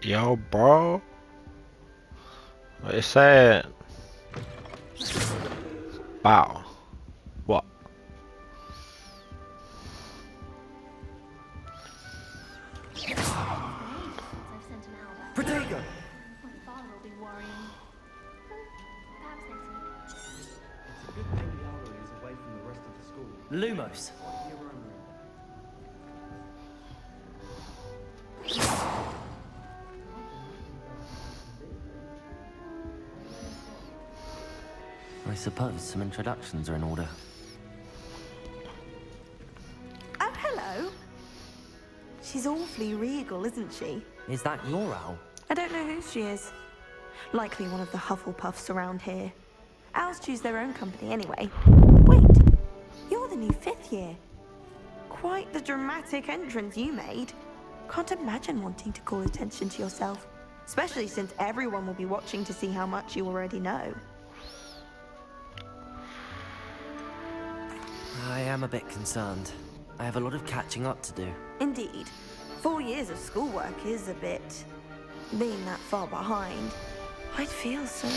Yo, bro. It said, wow. What? Protego! My father will be worrying. Perhaps next week. It's a good thing the armory is away from the rest of the school. Lumos. Your own room. I suppose some introductions are in order. Oh, hello. She's awfully regal, isn't she? Is that your owl? I don't know who she is. Likely one of the Hufflepuffs around here. Owls choose their own company anyway. Wait, you're the new 5th year. Quite the dramatic entrance you made. Can't imagine wanting to call attention to yourself, especially since everyone will be watching to see how much you already know. I am a bit concerned. I have a lot of catching up to do. Indeed. 4 years of schoolwork is a bit... being that far behind. I'd feel so...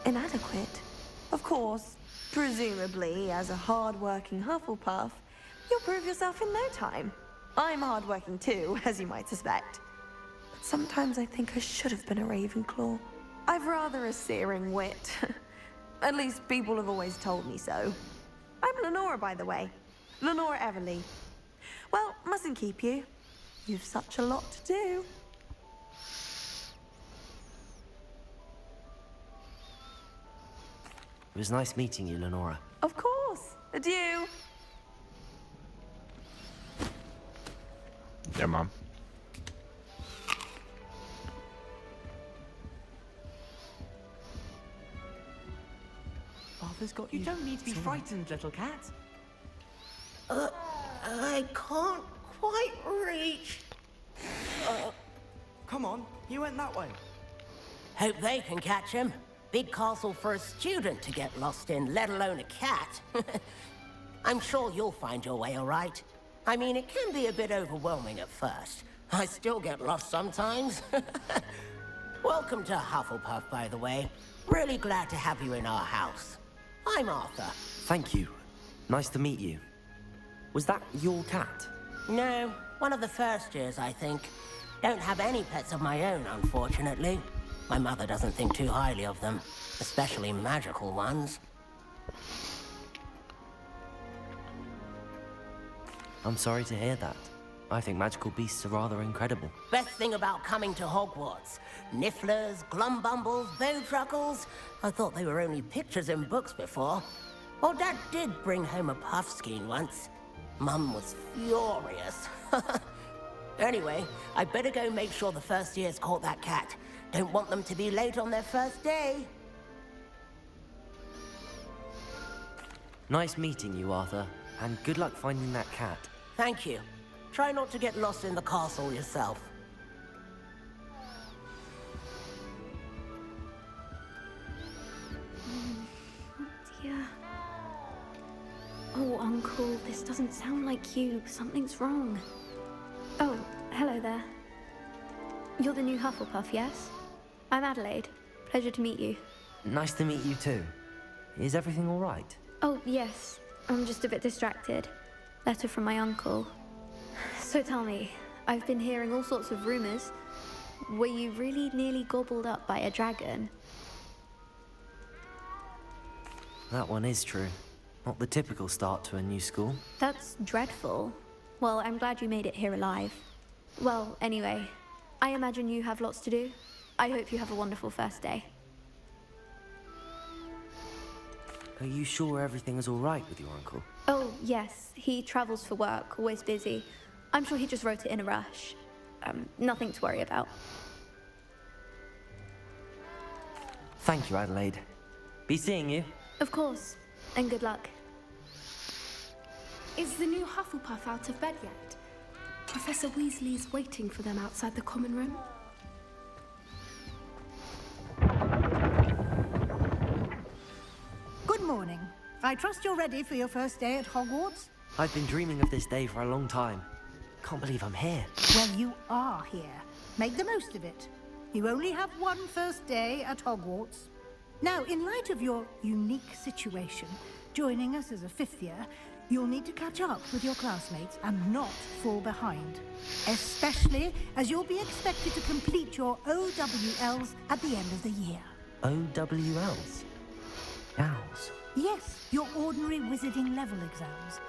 inadequate. Of course, presumably, as a hard-working Hufflepuff, you'll prove yourself in no time. I'm hard-working too, as you might suspect. But sometimes I think I should have been a Ravenclaw. I've rather a searing wit. At least people have always told me so. I'm Lenora, by the way. Lenora Everly. Well, mustn't keep you. You've such a lot to do. It was nice meeting you, Lenora. Of course. Adieu. Yeah, Mom. Arthur's got You don't need to be frightened, little cat. I can't quite reach. Come on, he went that way. Hope they can catch him. Big castle for a student to get lost in, let alone a cat. I'm sure you'll find your way all right. I mean, it can be a bit overwhelming at first. I still get lost sometimes. Welcome to Hufflepuff, by the way. Really glad to have you in our house. I'm Arthur. Thank you. Nice to meet you. Was that your cat? No, one of the first years, I think. Don't have any pets of my own, unfortunately. My mother doesn't think too highly of them, especially magical ones. I'm sorry to hear that. I think magical beasts are rather incredible. Best thing about coming to Hogwarts. Nifflers, glumbumbles, bowtruckles. I thought they were only pictures in books before. Well, Dad did bring home a puffskein once. Mum was furious. Anyway, I better go make sure the first years caught that cat. Don't want them to be late on their first day. Nice meeting you, Arthur. And good luck finding that cat. Thank you. Try not to get lost in the castle yourself. Dear. Oh, Uncle, this doesn't sound like you. Something's wrong. Oh, hello there. You're the new Hufflepuff, yes? I'm Adelaide. Pleasure to meet you. Nice to meet you too. Is everything all right? Oh, yes. I'm just a bit distracted. Letter from my uncle. So tell me, I've been hearing all sorts of rumors. Were you really nearly gobbled up by a dragon? That one is true. Not the typical start to a new school. That's dreadful. Well, I'm glad you made it here alive. Well, anyway, I imagine you have lots to do. I hope you have a wonderful first day. Are you sure everything is all right with your uncle? Oh, yes. He travels for work, always busy. I'm sure he just wrote it in a rush. Nothing to worry about. Thank you, Adelaide. Be seeing you. Of course. And good luck. Is the new Hufflepuff out of bed yet? Professor Weasley's waiting for them outside the common room. Good morning. I trust you're ready for your first day at Hogwarts? I've been dreaming of this day for a long time. Can't believe I'm here. Well, you are here. Make the most of it. You only have one first day at Hogwarts. Now, in light of your unique situation, joining us as a fifth year, you'll need to catch up with your classmates and not fall behind. Especially as you'll be expected to complete your OWLs at the end of the year. OWLs? Owls? Yes, your ordinary wizarding level exams.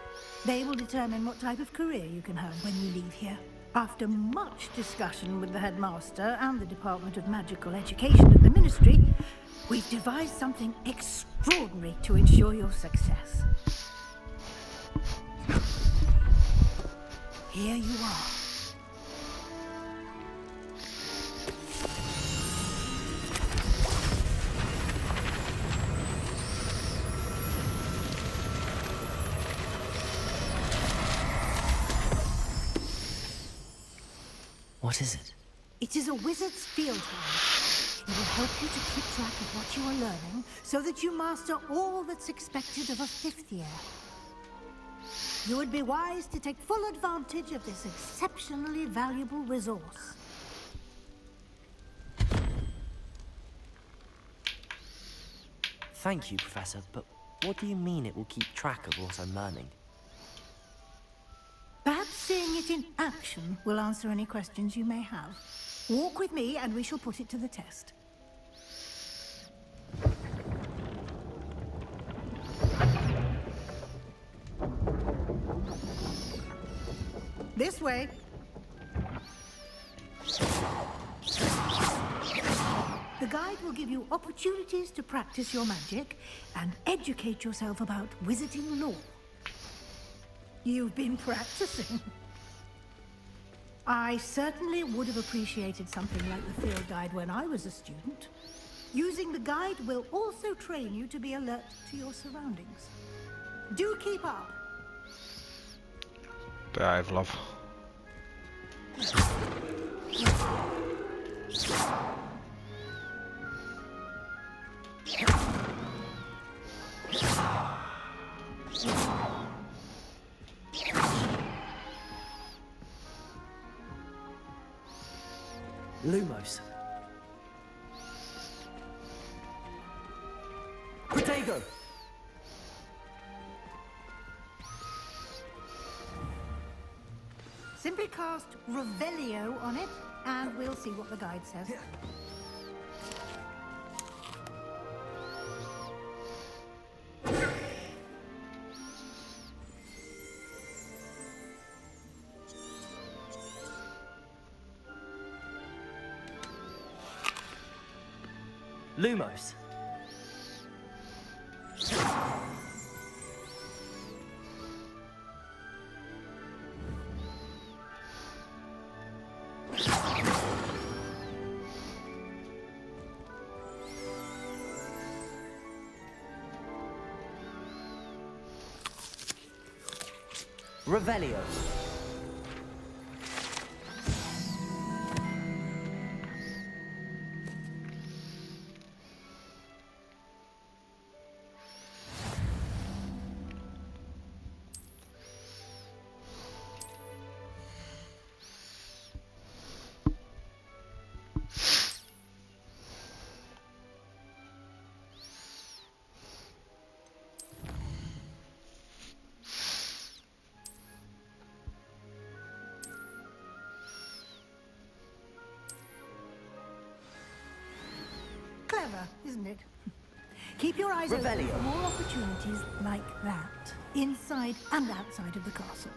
They will determine what type of career you can have when you leave here. After much discussion with the headmaster and the Department of Magical Education at the Ministry, we've devised something extraordinary to ensure your success. Here you are. What is it? It is a wizard's field guide. It will help you to keep track of what you are learning so that you master all that's expected of a fifth year. You would be wise to take full advantage of this exceptionally valuable resource. Thank you, Professor, but what do you mean it will keep track of what I'm learning? Perhaps seeing it in action will answer any questions you may have. Walk with me and we shall put it to the test. This way. The guide will give you opportunities to practice your magic and educate yourself about wizarding lore. You've been practicing. I certainly would have appreciated something like the field guide when I was a student. Using the guide will also train you to be alert to your surroundings. Do keep up. Dive, love. Lumos. Protego! Simply cast Revelio on it, and we'll see what the guide says. Lumos. Revelio. Clever, isn't it? Keep your eyes open Revelio. for more opportunities like that, inside and outside of the castle.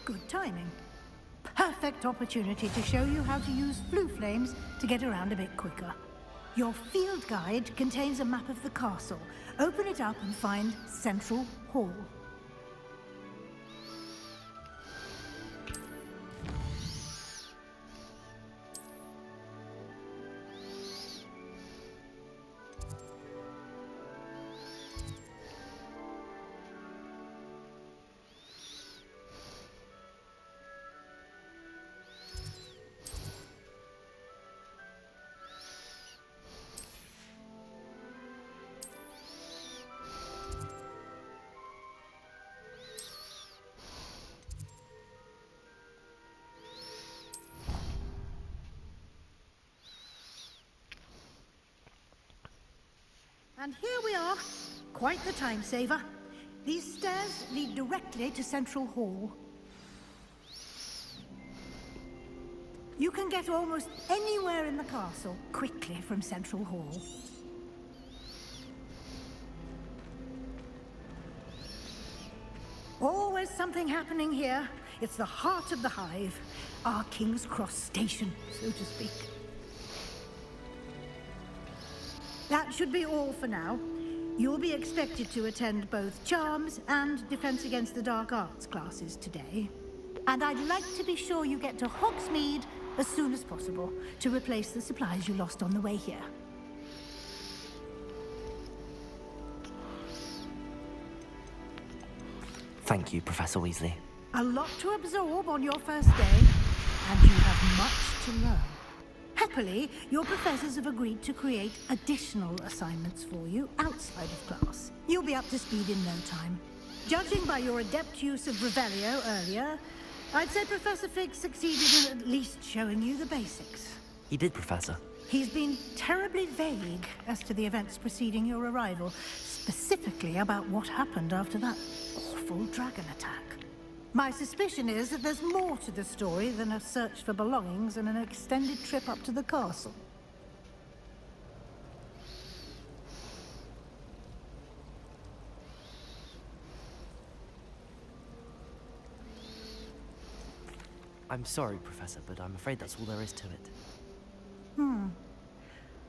Good timing. Perfect opportunity to show you how to use blue flames to get around a bit quicker. Your field guide contains a map of the castle. Open it up and find Central Hall. And here we are. Quite the time saver. These stairs lead directly to Central Hall. You can get almost anywhere in the castle quickly from Central Hall. Always something happening here. It's the heart of the hive. Our King's Cross station, so to speak. That should be all for now. You'll be expected to attend both Charms and Defense Against the Dark Arts classes today. And I'd like to be sure you get to Hogsmeade as soon as possible to replace the supplies you lost on the way here. Thank you, Professor Weasley. A lot to absorb on your first day, and you have much to learn. Happily, your professors have agreed to create additional assignments for you outside of class. You'll be up to speed in no time. Judging by your adept use of Revelio earlier, I'd say Professor Fig succeeded in at least showing you the basics. He did, Professor. He's been terribly vague as to the events preceding your arrival, specifically about what happened after that awful dragon attack. My suspicion is that there's more to the story than a search for belongings and an extended trip up to the castle. I'm sorry, Professor, but I'm afraid that's all there is to it.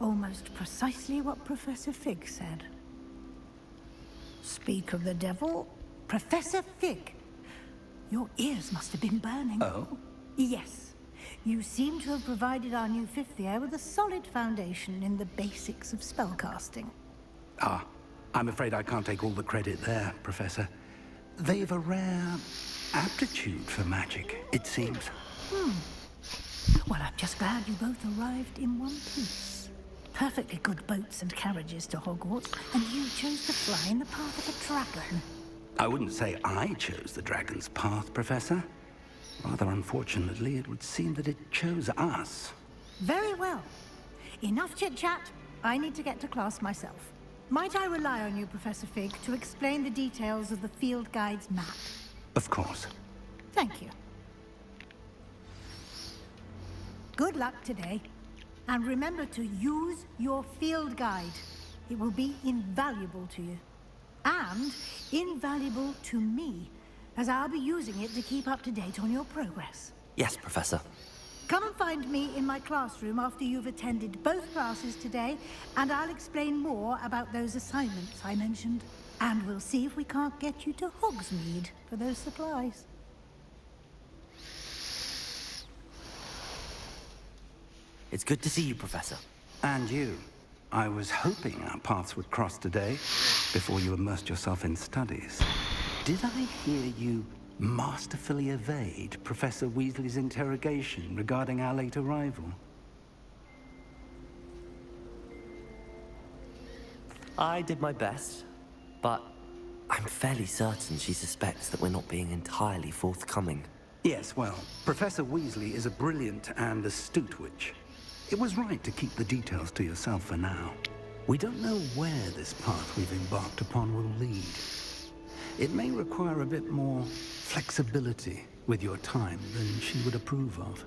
Almost precisely what Professor Fig said. Speak of the devil, Professor Fig. Your ears must have been burning. Oh? Yes. You seem to have provided our new fifth year with a solid foundation in the basics of spellcasting. Ah, I'm afraid I can't take all the credit there, Professor. They've a rare aptitude for magic, it seems. Well, I'm just glad you both arrived in one piece. Perfectly good boats and carriages to Hogwarts, and you chose to fly in the path of a dragon. I wouldn't say I chose the dragon's path, Professor. Rather unfortunately, it would seem that it chose us. Very well. Enough chit-chat. I need to get to class myself. Might I rely on you, Professor Fig, to explain the details of the field guide's map? Of course. Thank you. Good luck today. And remember to use your field guide. It will be invaluable to you. And invaluable to me, as I'll be using it to keep up to date on your progress. Yes, Professor. Come and find me in my classroom after you've attended both classes today, and I'll explain more about those assignments I mentioned. And we'll see if we can't get you to Hogsmeade for those supplies. It's good to see you, Professor. And you. I was hoping our paths would cross today, before you immersed yourself in studies. Did I hear you masterfully evade Professor Weasley's interrogation regarding our late arrival? I did my best, but I'm fairly certain she suspects that we're not being entirely forthcoming. Yes, well, Professor Weasley is a brilliant and astute witch. It was right to keep the details to yourself for now. We don't know where this path we've embarked upon will lead. It may require a bit more flexibility with your time than she would approve of.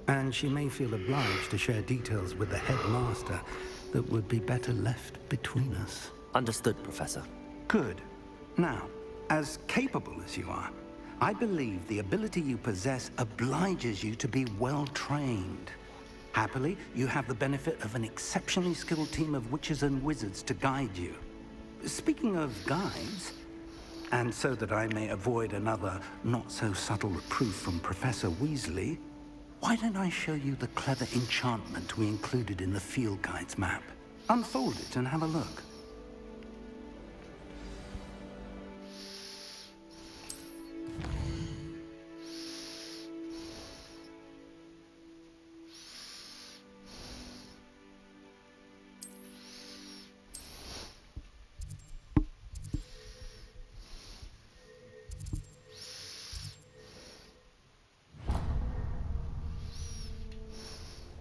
And she may feel obliged to share details with the headmaster that would be better left between us. Understood, Professor. Good. Now, as capable as you are, I believe the ability you possess obliges you to be well trained. Happily, you have the benefit of an exceptionally skilled team of witches and wizards to guide you. Speaking of guides, and so that I may avoid another not-so-subtle reproof from Professor Weasley, why don't I show you the clever enchantment we included in the field guide's map? Unfold it and have a look.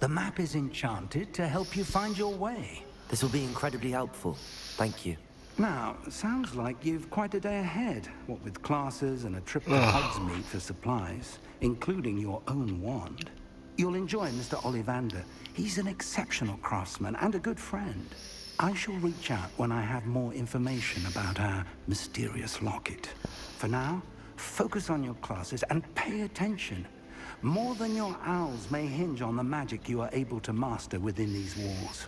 The map is enchanted to help you find your way. This will be incredibly helpful. Thank you. Now, sounds like you've quite a day ahead, what with classes and a trip to Hogsmeade for supplies, including your own wand. You'll enjoy Mr. Ollivander. He's an exceptional craftsman and a good friend. I shall reach out when I have more information about our mysterious locket. For now, focus on your classes and pay attention. More than your owls may hinge on the magic you are able to master within these walls.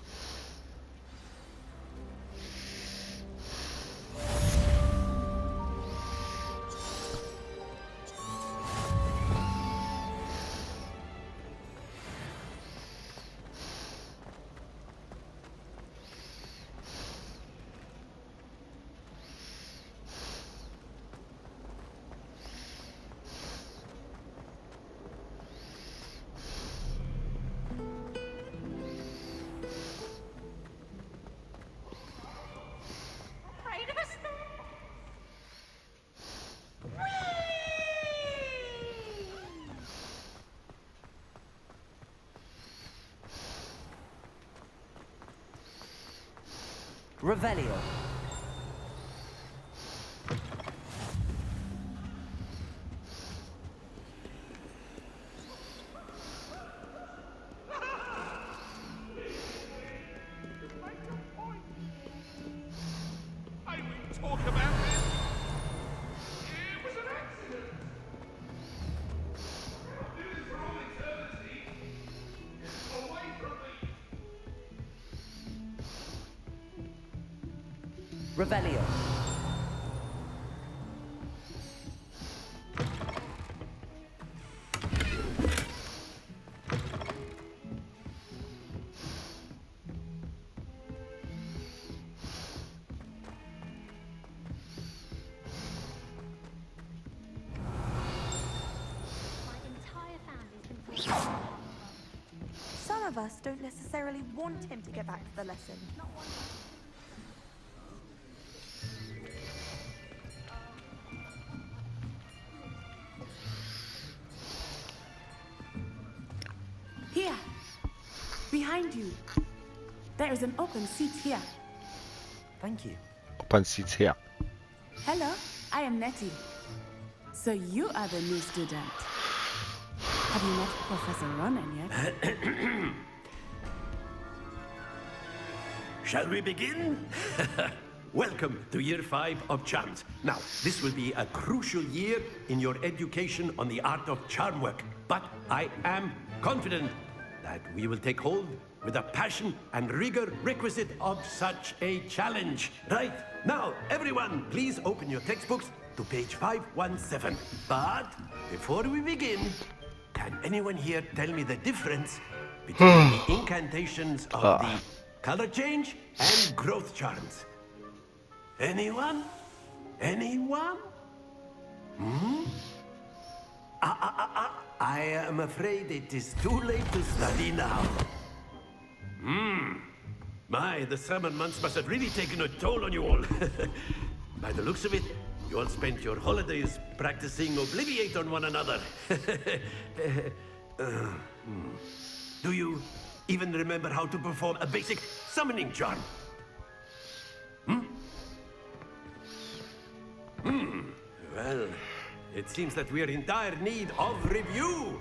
Revelio. Revelio. Some of us don't necessarily want him to get back to the lesson. Here, behind you. There is an open seat here. Thank you. Open seats here. Hello, I am Nettie. So you are the new student. Have you met Professor Ronan yet? Shall we begin? Welcome to Year 5 of Charms. Now, this will be a crucial year in your education on the art of charm work. But I am confident that we will take hold with the passion and rigor requisite of such a challenge. Right, now, everyone, please open your textbooks to page 517. But before we begin, can anyone here tell me the difference between the incantations of the color change and growth charms? Anyone? Anyone? I am afraid it is too late to study now. My, the summer months must have really taken a toll on you all. By the looks of it, you all spent your holidays practicing Obliviate on one another. Do you even remember how to perform a basic summoning charm? Well, it seems that we are in dire need of review.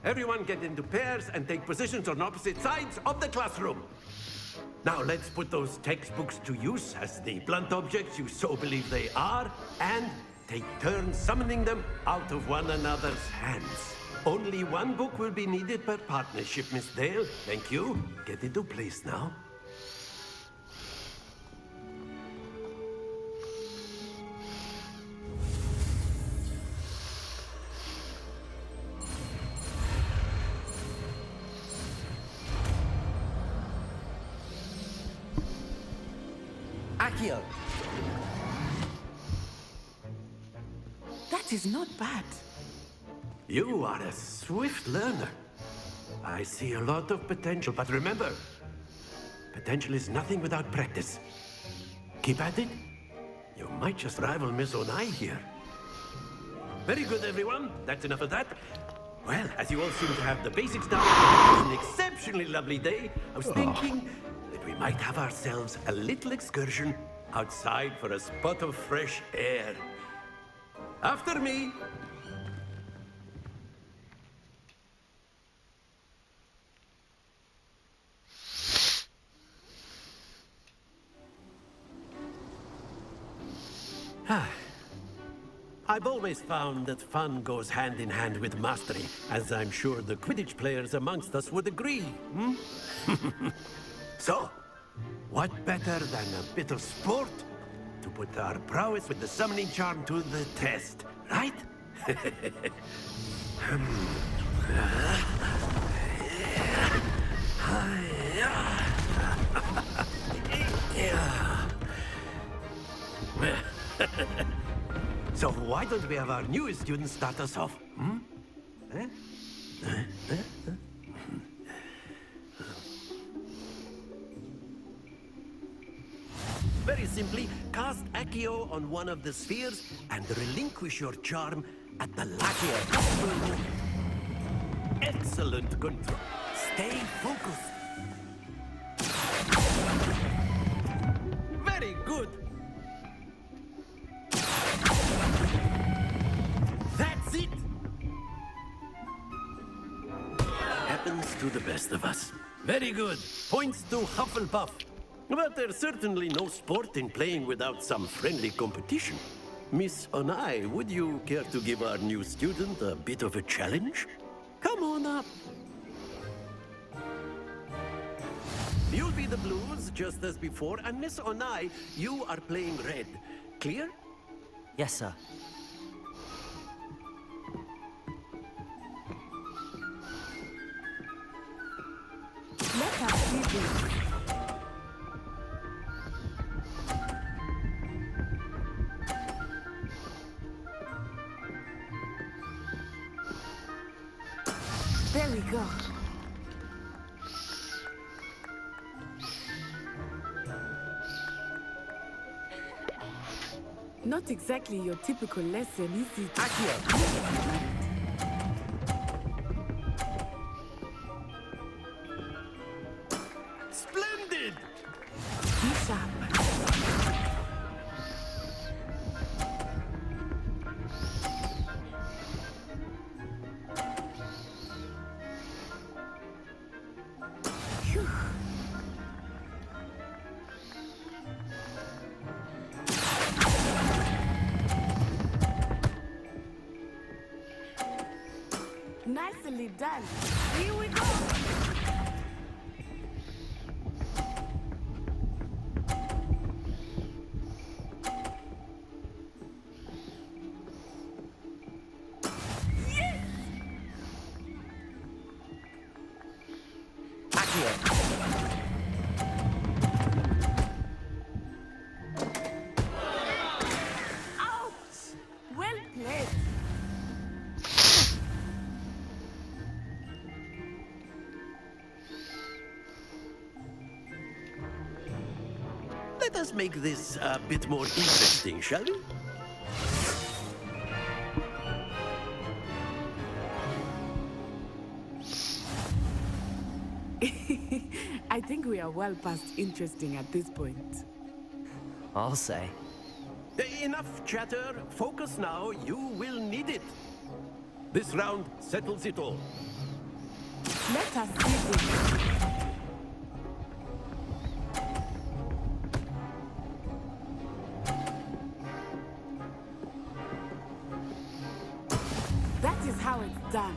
Everyone get into pairs and take positions on opposite sides of the classroom. Now let's put those textbooks to use as the blunt objects you so believe they are, and take turns summoning them out of one another's hands. Only one book will be needed per partnership, Miss Dale. Thank you. Get into place now. Accio. That is not bad. You are a swift learner. I see a lot of potential, but remember, potential is nothing without practice. Keep at it. You might just rival Miss Onai here. Very good, everyone. That's enough of that. Well, as you all seem to have the basics down, it's an exceptionally lovely day. I was thinking, that we might have ourselves a little excursion outside for a spot of fresh air. After me. I've always found that fun goes hand in hand with mastery, as I'm sure the Quidditch players amongst us would agree. So, what better than a bit of sport to put our prowess with the summoning charm to the test, right? So why don't we have our newest student start us off? Very simply, cast Accio on one of the spheres and relinquish your charm at the last possible moment. Excellent control. Stay focused. Very good. That's it. Happens to the best of us. Very good. Points to Hufflepuff. But there's certainly no sport in playing without some friendly competition. Miss Onai, would you care to give our new student a bit of a challenge? Come on up. You'll be the blues, just as before, and Miss Onai, you are playing red. Clear? Yes, sir. Let us see this. There we go. Not exactly your typical lesson, is it? Splendid! Be sharp. Phew. Nicely done. Here we go. Ouch! Well played. Let us make this a bit more interesting, shall we? I think we are well past interesting at this point. I'll say. Enough chatter. Focus now. You will need it. This round settles it all. Let us see this. That is how it's done.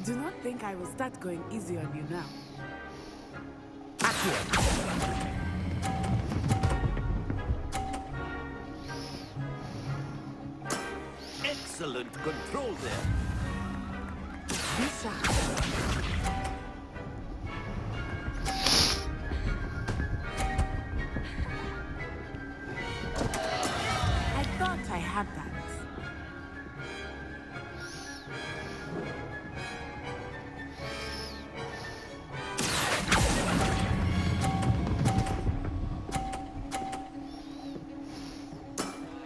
Do not think I will start going easy on you now. Excellent control there. Be sharp. I thought I had that.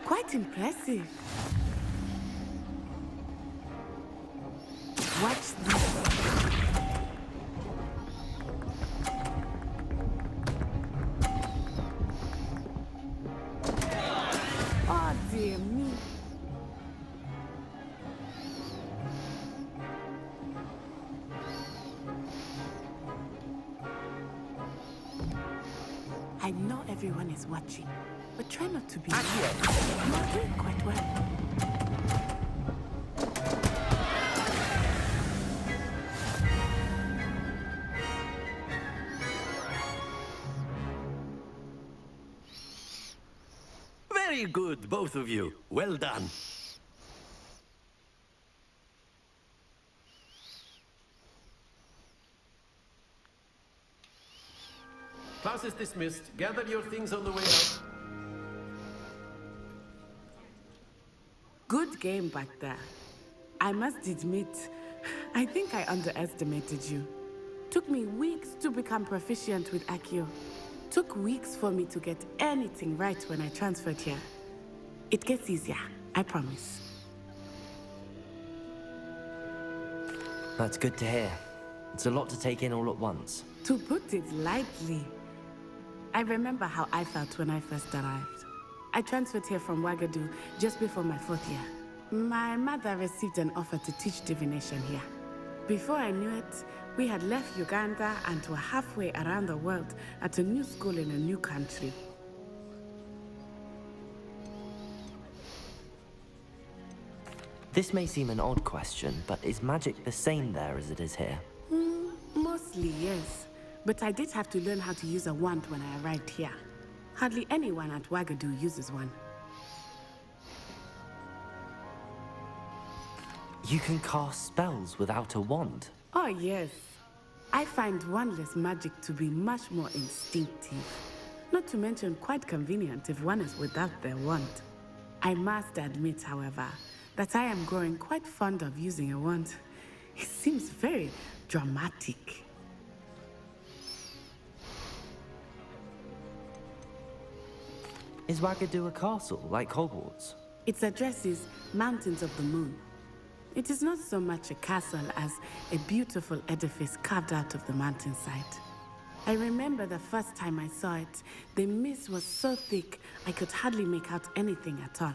Quite impressive. Watch this. Oh dear me. I know everyone is watching, but try not to be. You're doing quite well. Very good, both of you. Well done. Class is dismissed. Gather your things on the way out. Good game back there. I must admit, I think I underestimated you. Took me weeks to become proficient with Accio. Took weeks for me to get anything right when I transferred here. It gets easier, I promise. That's good to hear. It's a lot to take in all at once. To put it lightly, I remember how I felt when I first arrived. I transferred here from Ouagadougou just before my 4th year. My mother received an offer to teach divination here. Before I knew it, we had left Uganda and were halfway around the world at a new school in a new country. This may seem an odd question, but is magic the same there as it is here? Mostly, yes. But I did have to learn how to use a wand when I arrived here. Hardly anyone at Ouagadougou uses one. You can cast spells without a wand? Oh, yes. I find wandless magic to be much more instinctive. Not to mention quite convenient if one is without their wand. I must admit, however, that I am growing quite fond of using a wand. It seems very dramatic. Is Ouagadougou a castle, like Hogwarts? Its address is Mountains of the Moon. It is not so much a castle as a beautiful edifice carved out of the mountainside. I remember the first time I saw it, the mist was so thick I could hardly make out anything at all.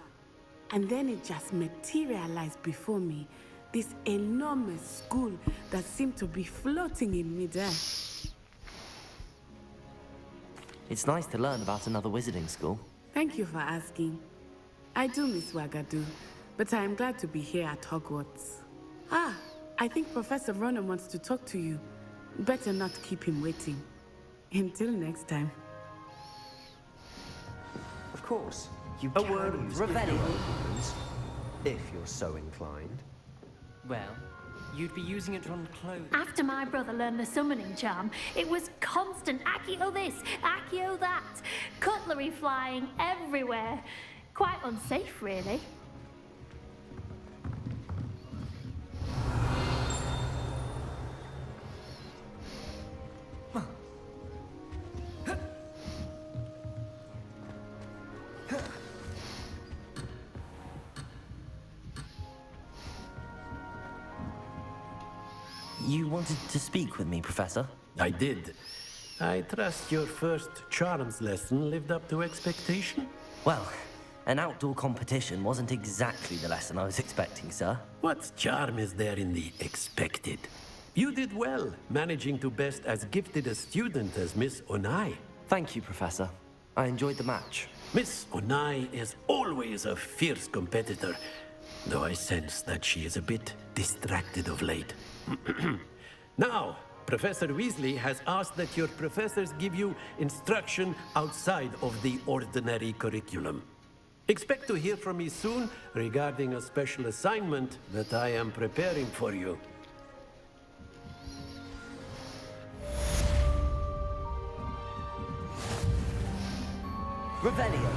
And then it just materialized before me, this enormous school that seemed to be floating in midair. It's nice to learn about another wizarding school. Thank you for asking. I do miss Ouagadougou, but I am glad to be here at Hogwarts. Ah, I think Professor Ronan wants to talk to you. Better not keep him waiting. Until next time. Of course. You A can word use of Revelio. influence, if you're so inclined. Well, you'd be using it on clothes. After my brother learned the summoning charm, it was constant Accio this, Accio that, cutlery flying everywhere. Quite unsafe, really. You wanted to speak with me, Professor? I did. I trust your first charms lesson lived up to expectation? Well, an outdoor competition wasn't exactly the lesson I was expecting, sir. What charm is there in the expected? You did well, managing to best as gifted a student as Miss Onai. Thank you, Professor. I enjoyed the match. Miss Onai is always a fierce competitor, though I sense that she is a bit distracted of late. Now, Professor Weasley has asked that your professors give you instruction outside of the ordinary curriculum. Expect to hear from me soon regarding a special assignment that I am preparing for you. Revelio.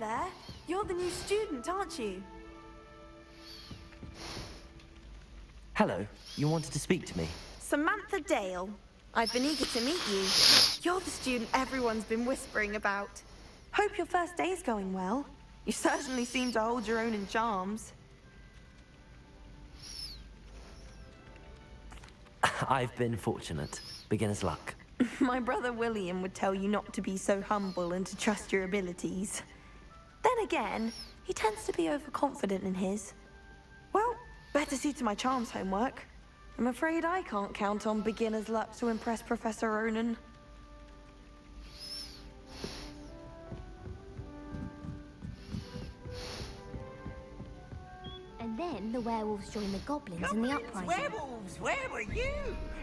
there. You're the new student, aren't you? Hello, you wanted to speak to me? Samantha Dale. I've been eager to meet you. You're the student everyone's been whispering about. Hope your first day's going well. You certainly seem to hold your own in charms. I've been fortunate. Beginner's luck. My brother William would tell you not to be so humble and to trust your abilities. Then again, he tends to be overconfident in his. Well, better see to my charms homework. I'm afraid I can't count on beginner's luck to impress Professor Ronan. And then the werewolves joined the goblins in the uprising. Werewolves, where were you?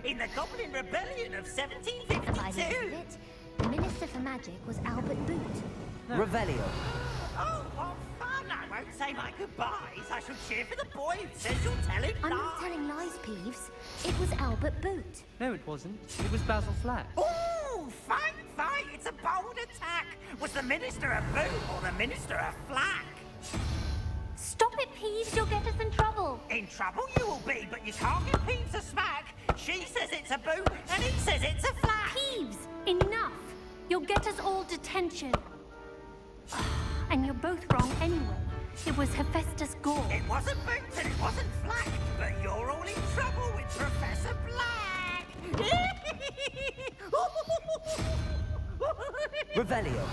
In the Goblin Rebellion of By the end of 1752? it, the Minister for Magic was Albert Boot. Revelio. Oh, what fun! I won't say my goodbyes. I shall cheer for the boy who says you'll tell him I'm lies. not telling lies, Peeves. It was Albert Boot. No, it wasn't. It was Basil Flack. Ooh, fine fight. It's a bold attack. Was the Minister a boot or the Minister a flack? Stop it, Peeves. You'll get us in trouble. In trouble you will be, but you can't give Peeves a smack. She says it's a boot, and he says it's a flack. Peeves, enough. You'll get us all detention. And you're both wrong anyway. It was Hephaestus Gore. It wasn't boot and it wasn't flack, but you're all in trouble with Professor Black. Revelio.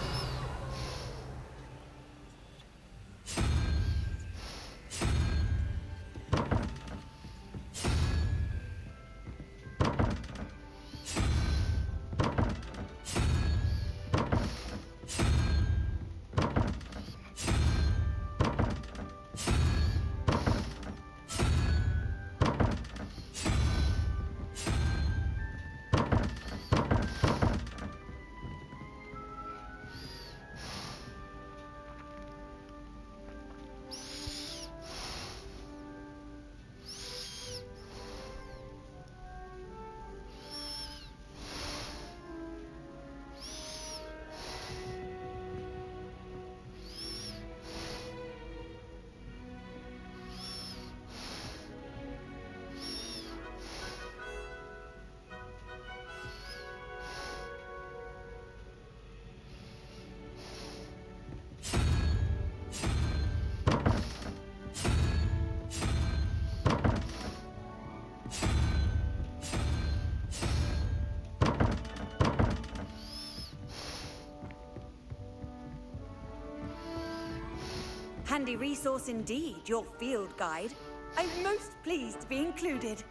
Handy resource indeed, your field guide. I'm most pleased to be included.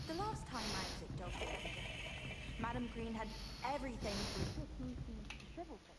The last time I was at Dog, Madam Green had everything from cookies to shrivel cakes.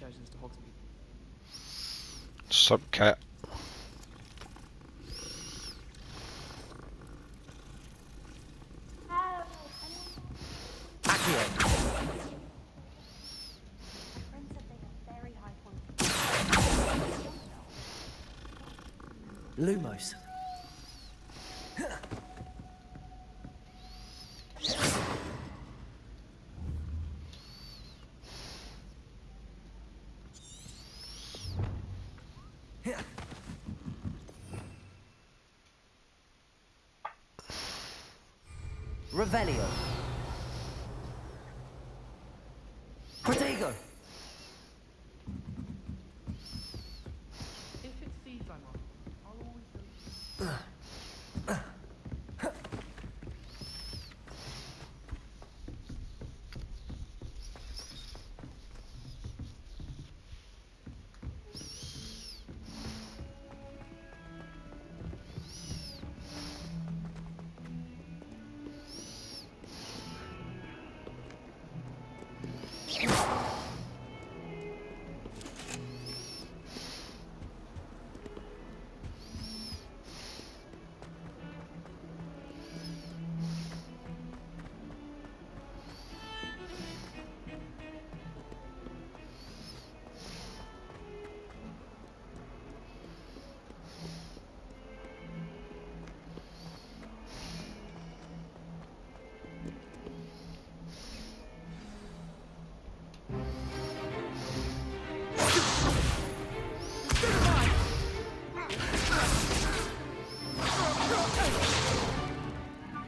apologises to Hogsmeade. Sub cat. Lumos. Revelio. Protego. If it sees I'm on, I'll always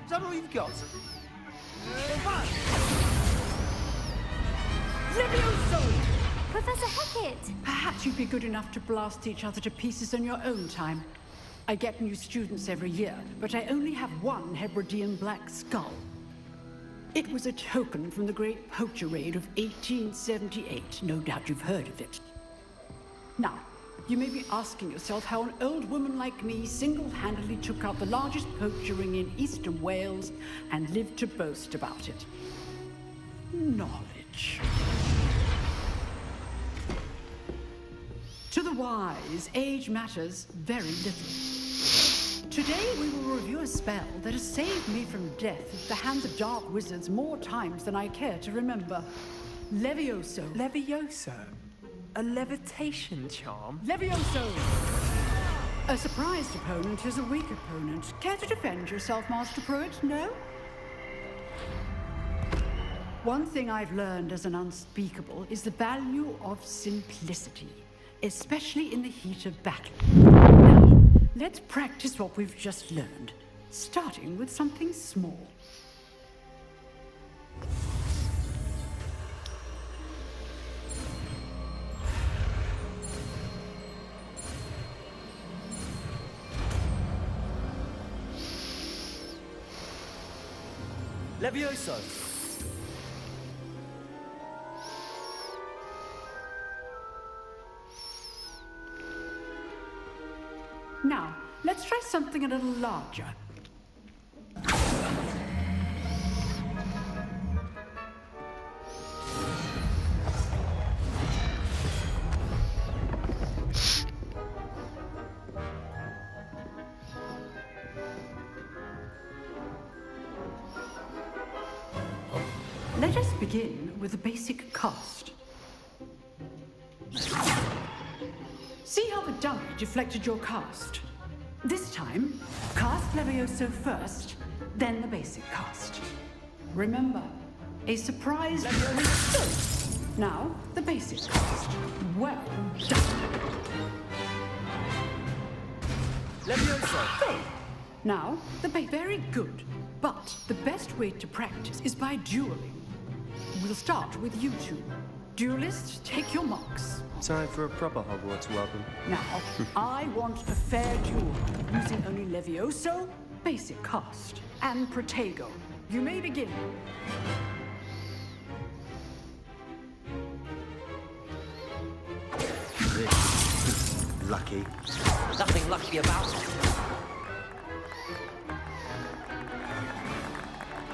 Is that all you've got? Professor Hecat! Perhaps you'd be good enough to blast each other to pieces on your own time. I get new students every year, but I only have one Hebridean black skull. It was a token from the Great Poacher Raid of 1878. No doubt you've heard of it. Now, you may be asking yourself how an old woman like me single-handedly took out the largest poacher ring in eastern Wales and lived to boast about it. Knowledge. To the wise, age matters very little. Today we will review a spell that has saved me from death at the hands of dark wizards more times than I care to remember. Levioso. Levioso? A levitation charm? Levioso! A surprised opponent is a weak opponent. Care to defend yourself, Master Pruitt? No? One thing I've learned as an unspeakable is the value of simplicity, especially in the heat of battle. Now, let's practice what we've just learned, starting with something small. Levioso. Now, let's try something a little larger. Let us begin with a basic cast. See how the dummy deflected your cast? This time, cast Levioso first, then the basic cast. Remember, a surprise Levioso. Now, the basic cast. Well done. Levioso. Good. Now, very good. But the best way to practice is by dueling. We'll start with you two. Duelists, take your marks. Time for a proper Hogwarts welcome. Now, I want a fair duel, using only Levioso, basic cast, and Protego. You may begin. Lucky. Nothing lucky about it.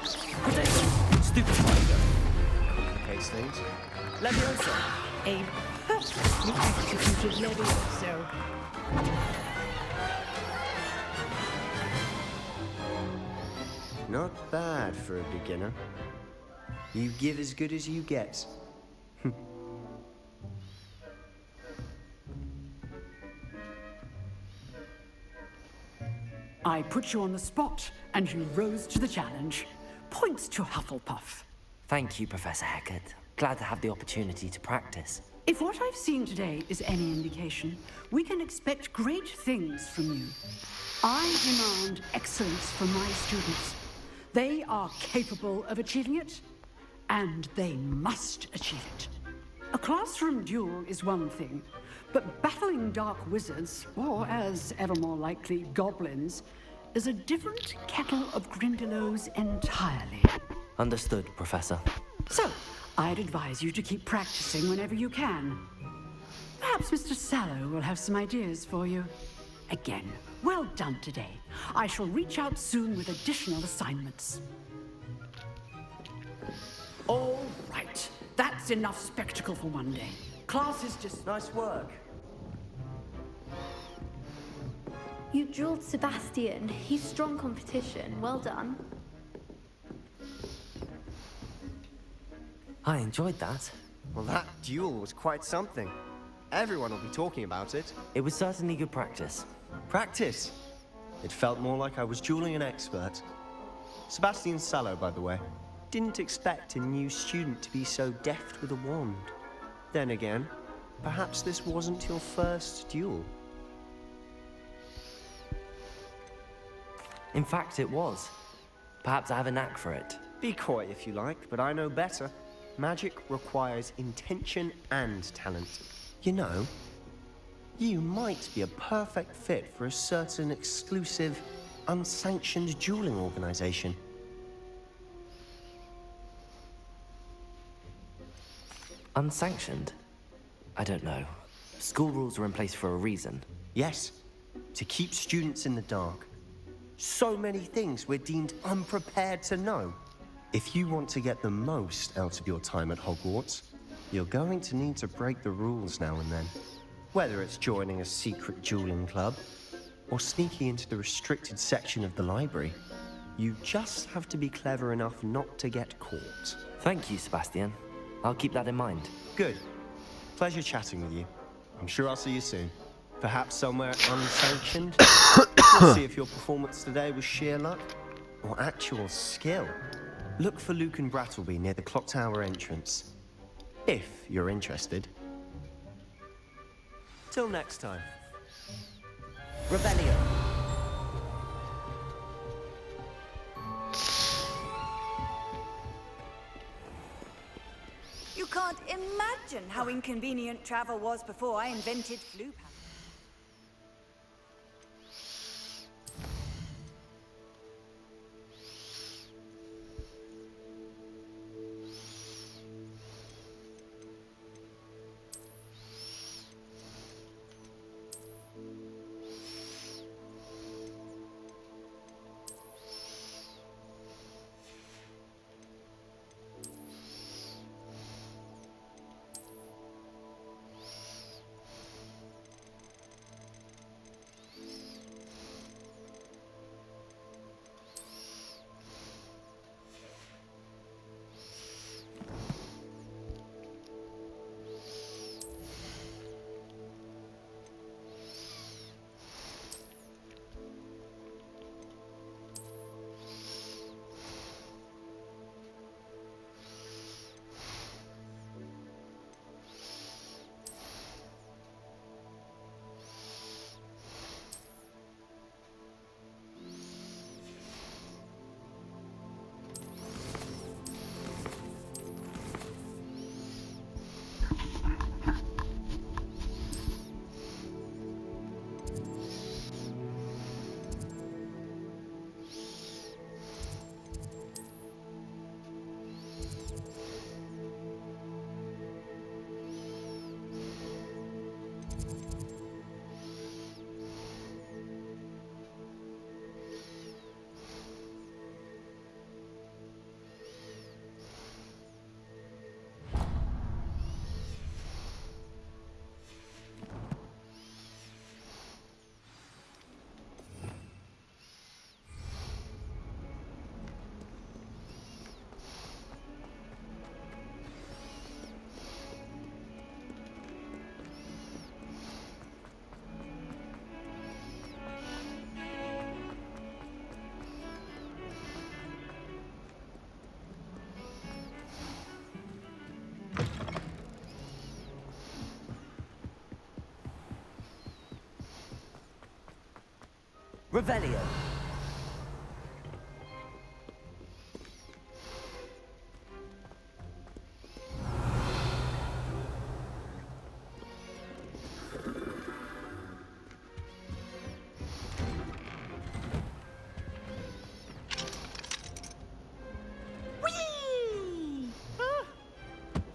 Protego. Stupid Protego. Complicates things. Levioso. A perfectly executed levioso. Not bad for a beginner. You give as good as you get. I put you on the spot, and you rose to the challenge. Points to Hufflepuff. Thank you, Professor Hecat. Glad to have the opportunity to practice. If what I've seen today is any indication, we can expect great things from you. I demand excellence from my students. They are capable of achieving it, and they must achieve it. A classroom duel is one thing, but battling dark wizards, or as ever more likely, goblins, is a different kettle of Grindylows entirely. Understood, Professor. So, I'd advise you to keep practicing whenever you can. Perhaps Mr. Sallow will have some ideas for you. Again, well done today. I shall reach out soon with additional assignments. All right, that's enough spectacle for one day. Class is just... Nice work. You drilled Sebastian. He's strong competition. Well done. I enjoyed that. Well, that duel was quite something. Everyone will be talking about it. It was certainly good practice. Practice? It felt more like I was dueling an expert. Sebastian Sallow, by the way. Didn't expect a new student to be so deft with a wand. Then again, perhaps this wasn't your first duel. In fact, it was. Perhaps I have a knack for it. Be coy if you like, but I know better. Magic requires intention and talent. You know, you might be a perfect fit for a certain exclusive, unsanctioned dueling organization. Unsanctioned? I don't know. School rules are in place for a reason. Yes, to keep students in the dark. So many things we're deemed unprepared to know. If you want to get the most out of your time at Hogwarts, you're going to need to break the rules now and then. Whether it's joining a secret dueling club, or sneaking into the restricted section of the library, you just have to be clever enough not to get caught. Thank you, Sebastian. I'll keep that in mind. Good. Pleasure chatting with you. I'm sure I'll see you soon. Perhaps somewhere unsanctioned? We'll see if your performance today was sheer luck or actual skill. Look for Luke and Brattleby near the clock tower entrance. If you're interested. Till next time. Rebellion. You can't imagine how inconvenient travel was before I invented flu packs. Revelio.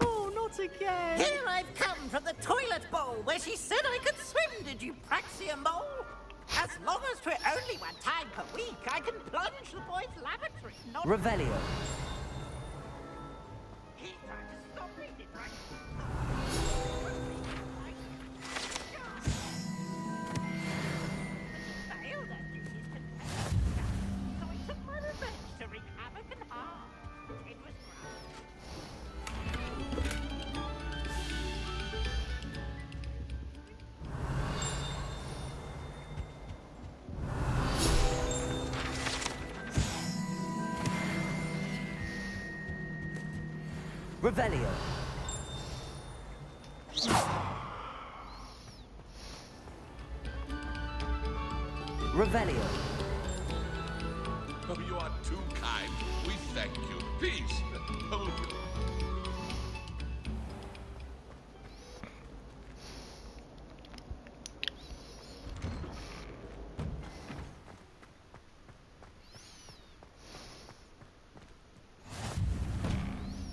Oh, not again! Here I've come from the toilet bowl where she said I could swim, did you praxia mole? As long as 'twere only one time per week, I can plunge the boy's lavatory, not... Revelio. He tried to stop me, did right? Failed as duties confessed, so I took my revenge to wreak havoc and harm. It was grand. Revelio. Revelio. Oh, you are too kind. We thank you. Please, hold you.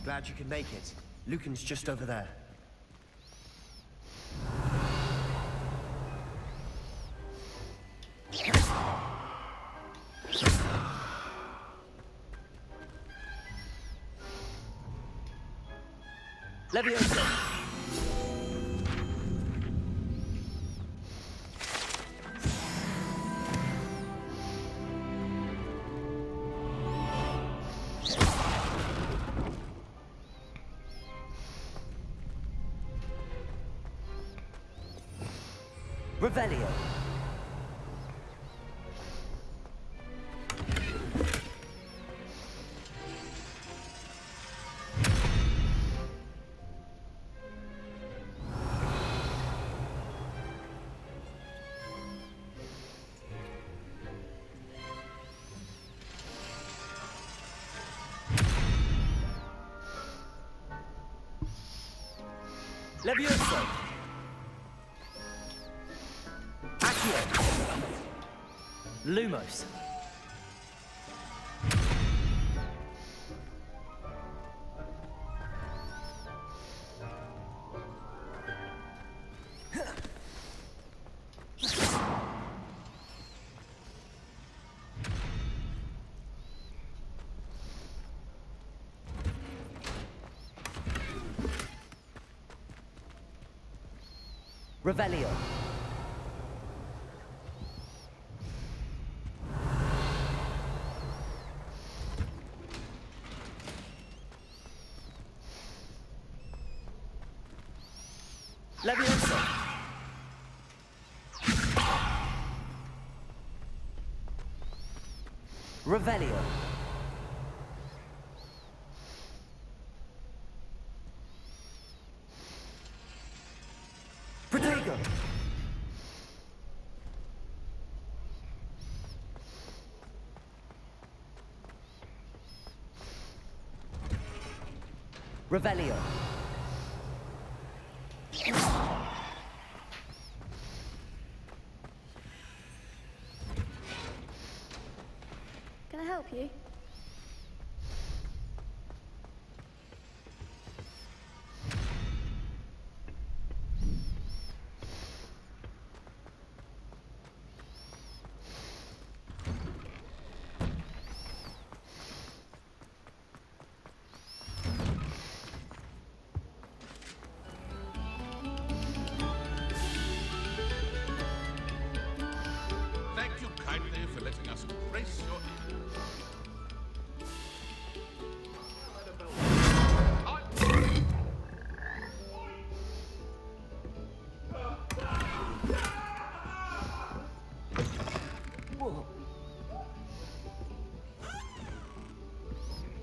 Glad you could make it. Lucan's just over there. Leviosa. Revelio. Leviosa. Accio. Lumos. Revelio. Leviosa. Revelio. Protego. Revelio. Can I help you? Thank you kindly for letting us grace your evening.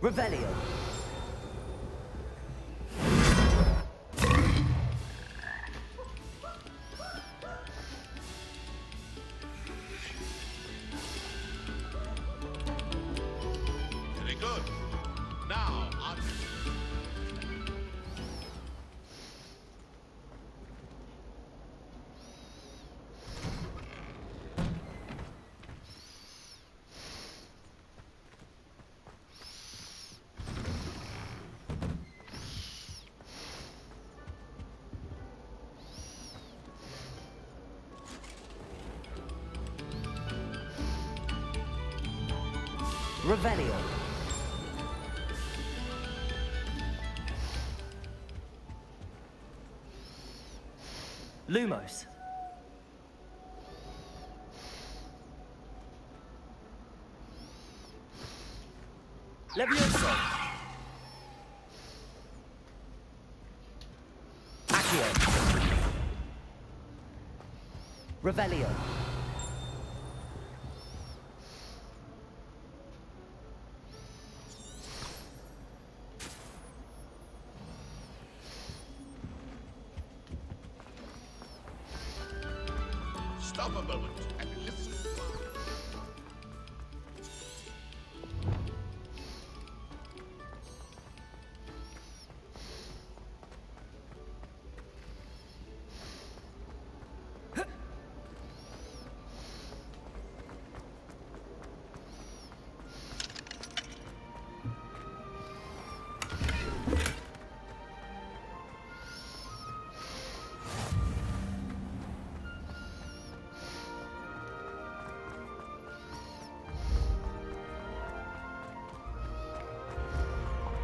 Revelio. Revelio. Lumos. Levioso. Accio. Revelio. Stop a moment and listen.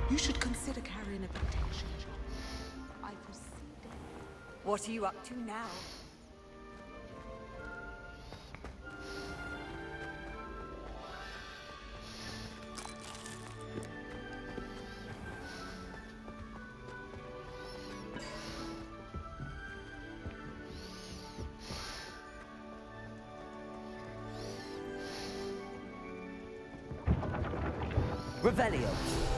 You should consider carrying a protection job. I foresee death. What are you up to now? Revelio.